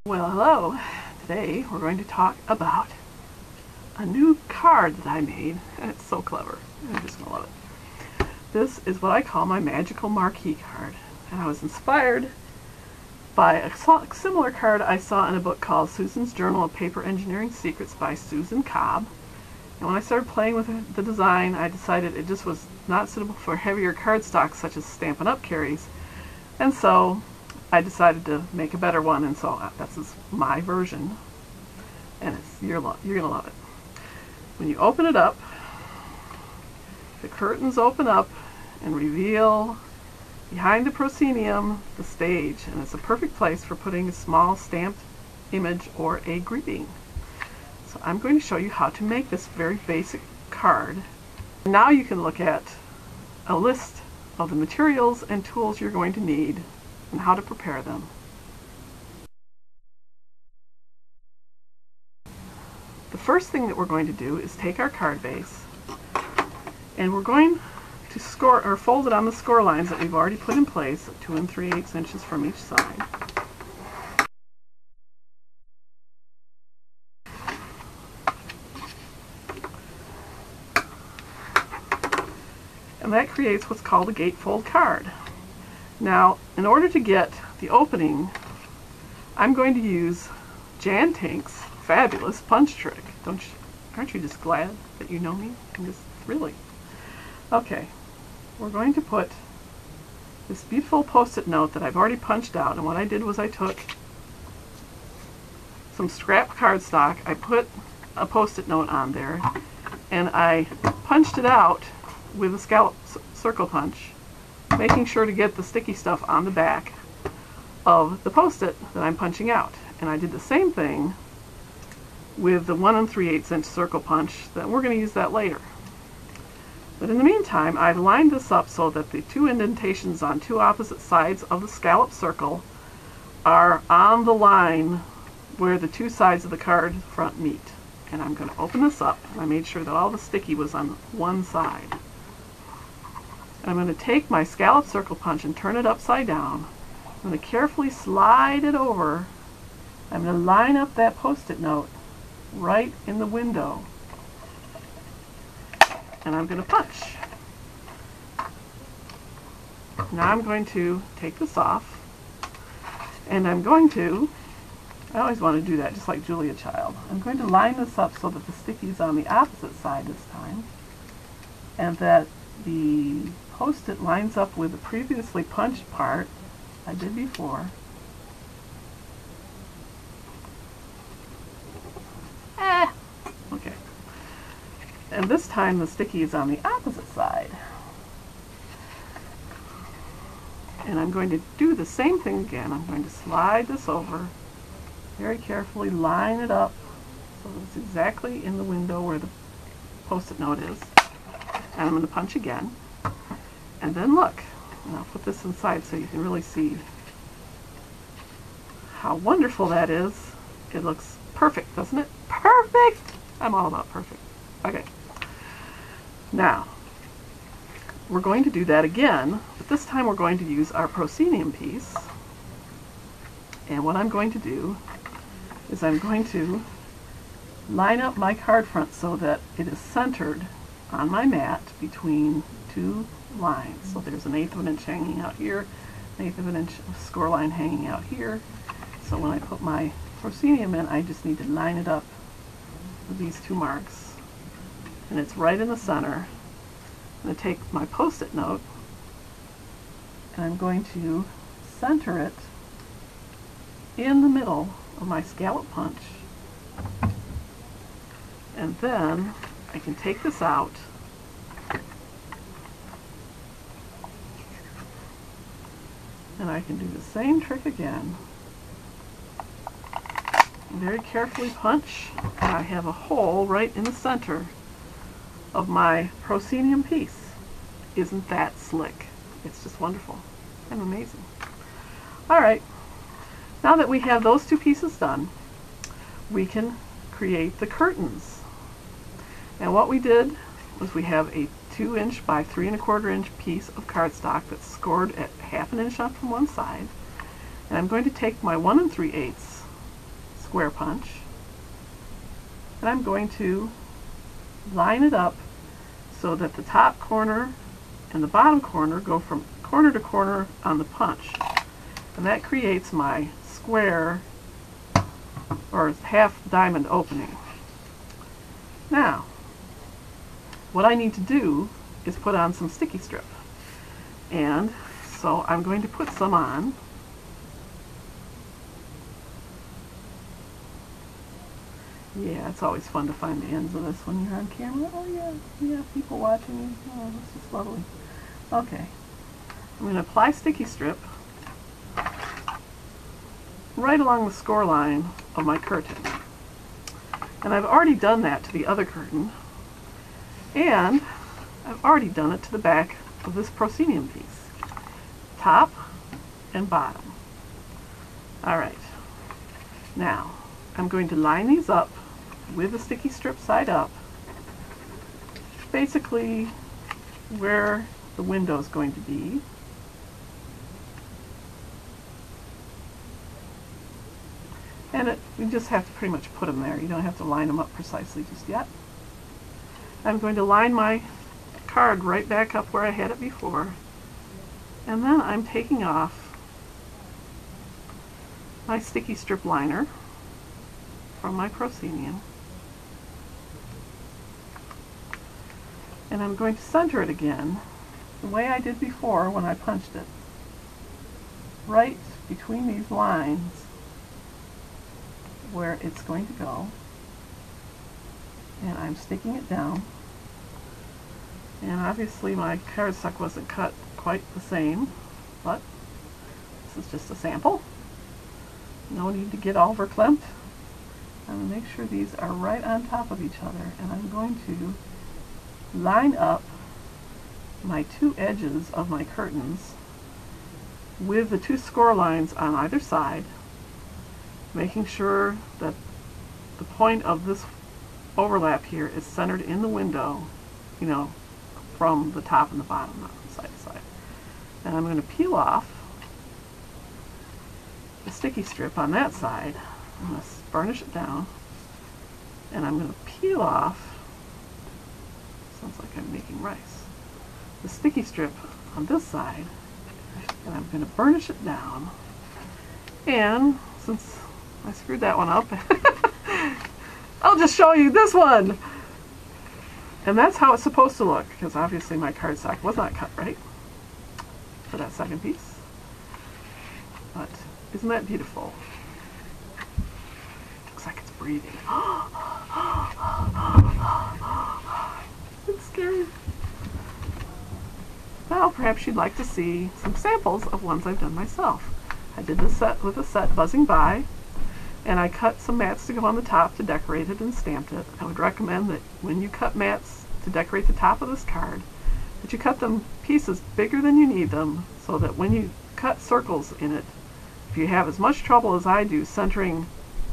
Well, hello. Today we're going to talk about a new card that I made, and it's so clever. I'm just going to love it. This is what I call my Magical Marquee card, and I was inspired by a similar card I saw in a book called Susan's Journal of Paper Engineering Secrets by Susan Cobb. And when I started playing with the design, I decided it just was not suitable for heavier cardstock such as Stampin' Up carries, and so I decided to make a better one, and so this is my version, and you're gonna love it. When you open it up, the curtains open up and reveal behind the proscenium the stage, and it's a perfect place for putting a small stamped image or a greeting. So I'm going to show you how to make this very basic card. Now you can look at a list of the materials and tools you're going to need and how to prepare them. The first thing that we're going to do is take our card base and we're going to score or fold it on the score lines that we've already put in place at 2 3/8 inches from each side. And that creates what's called a gatefold card. Now, in order to get the opening, I'm going to use Jan Tink's fabulous punch trick. Aren't you just glad that you know me? I'm just really. Okay, we're going to put this beautiful post-it note that I've already punched out, and what I did was I took some scrap cardstock, I put a post-it note on there, and I punched it out with a scallop circle punch, making sure to get the sticky stuff on the back of the post-it that I'm punching out. And I did the same thing with the 1 3/8 inch circle punch, that we're going to use that later. But in the meantime, I've lined this up so that the two indentations on two opposite sides of the scallop circle are on the line where the two sides of the card front meet. And I'm going to open this up, and I made sure that all the sticky was on one side. I'm going to take my scallop circle punch and turn it upside down. I'm going to carefully slide it over. I'm going to line up that post-it note right in the window. And I'm going to punch. Now I'm going to take this off. And I'm going to, I always want to do that just like Julia Child. I'm going to line this up so that the sticky is on the opposite side this time, and that the post-it lines up with the previously punched part I did before. Okay. And this time the sticky is on the opposite side. And I'm going to do the same thing again. I'm going to slide this over, very carefully line it up so that it's exactly in the window where the post-it note is. And I'm going to punch again. And then look, and I'll put this inside so you can really see how wonderful that is. It looks perfect, doesn't it? Perfect! I'm all about perfect. Okay. Now, we're going to do that again, but this time we're going to use our proscenium piece. And what I'm going to do is I'm going to line up my card front so that it is centered on my mat between two lines. So there's 1/8 of an inch hanging out here, 1/8 of an inch score line hanging out here. So when I put my proscenium in, I just need to line it up with these two marks. And it's right in the center. I'm going to take my post-it note and I'm going to center it in the middle of my scallop punch. And then I can take this out and I can do the same trick again. Very carefully punch, and I have a hole right in the center of my proscenium piece. Isn't that slick? It's just wonderful and amazing. Alright, now that we have those two pieces done, we can create the curtains. And what we did was we have a 2 inch by 3 1/4 inch piece of cardstock that's scored at 1/2 inch up from one side. And I'm going to take my 1 3/8 square punch, and I'm going to line it up so that the top corner and the bottom corner go from corner to corner on the punch. And that creates my square or half diamond opening. Now, what I need to do is put on some sticky strip. And so I'm going to put some on. Yeah, it's always fun to find the ends of this when you're on camera. Oh yeah, people watching you. Oh, this is lovely. Okay, I'm going to apply sticky strip right along the score line of my curtain. And I've already done that to the other curtain, and I've already done it to the back of this proscenium piece. Top and bottom. Alright, now I'm going to line these up with the sticky strip side up, basically where the window is going to be. And you just have to pretty much put them there. You don't have to line them up precisely just yet. I'm going to line my card right back up where I had it before. And then I'm taking off my sticky strip liner from my proscenium. And I'm going to center it again the way I did before when I punched it. Right between these lines where it's going to go. And I'm sticking it down. And obviously my cardstock wasn't cut quite the same, but this is just a sample. No need to get all verklempt. I'm going to make sure these are right on top of each other, and I'm going to line up my two edges of my curtains with the two score lines on either side, making sure that the point of this overlap here is centered in the window, you know, from the top and the bottom, not from side to side. And I'm going to peel off the sticky strip on that side. I'm going to burnish it down, and I'm going to peel off, sounds like I'm making rice, the sticky strip on this side, and I'm going to burnish it down. And since I screwed that one up, I'll just show you this one. And that's how it's supposed to look, because obviously my cardstock was not cut right for that second piece. But isn't that beautiful? Looks like it's breathing. It's scary. Well, perhaps you'd like to see some samples of ones I've done myself. I did this set with a set buzzing by, and I cut some mats to go on the top to decorate it and stamped it. I would recommend that when you cut mats to decorate the top of this card, that you cut them pieces bigger than you need them, so that when you cut circles in it, if you have as much trouble as I do centering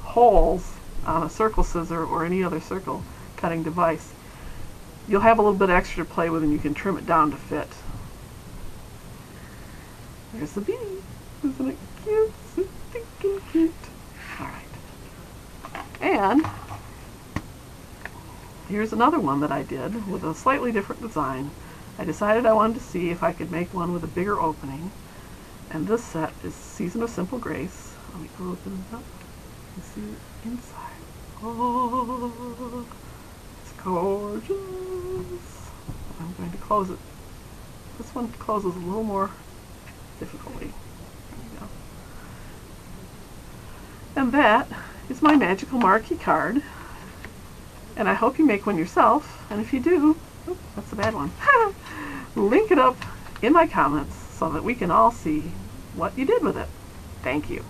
holes on a circle scissor or any other circle cutting device, you'll have a little bit extra to play with, and you can trim it down to fit. There's the bee. Isn't it cute? So stinking cute. Alright. And here's another one that I did with a slightly different design. I decided I wanted to see if I could make one with a bigger opening. And this set is Season of Simple Grace. Let me open it up and see it inside. Oh, it's gorgeous. I'm going to close it. This one closes a little more difficultly. There you go. And that is my Magical Marquee card. And I hope you make one yourself. And if you do, oops, that's a bad one. Link it up in my comments so that we can all see what you did with it. Thank you.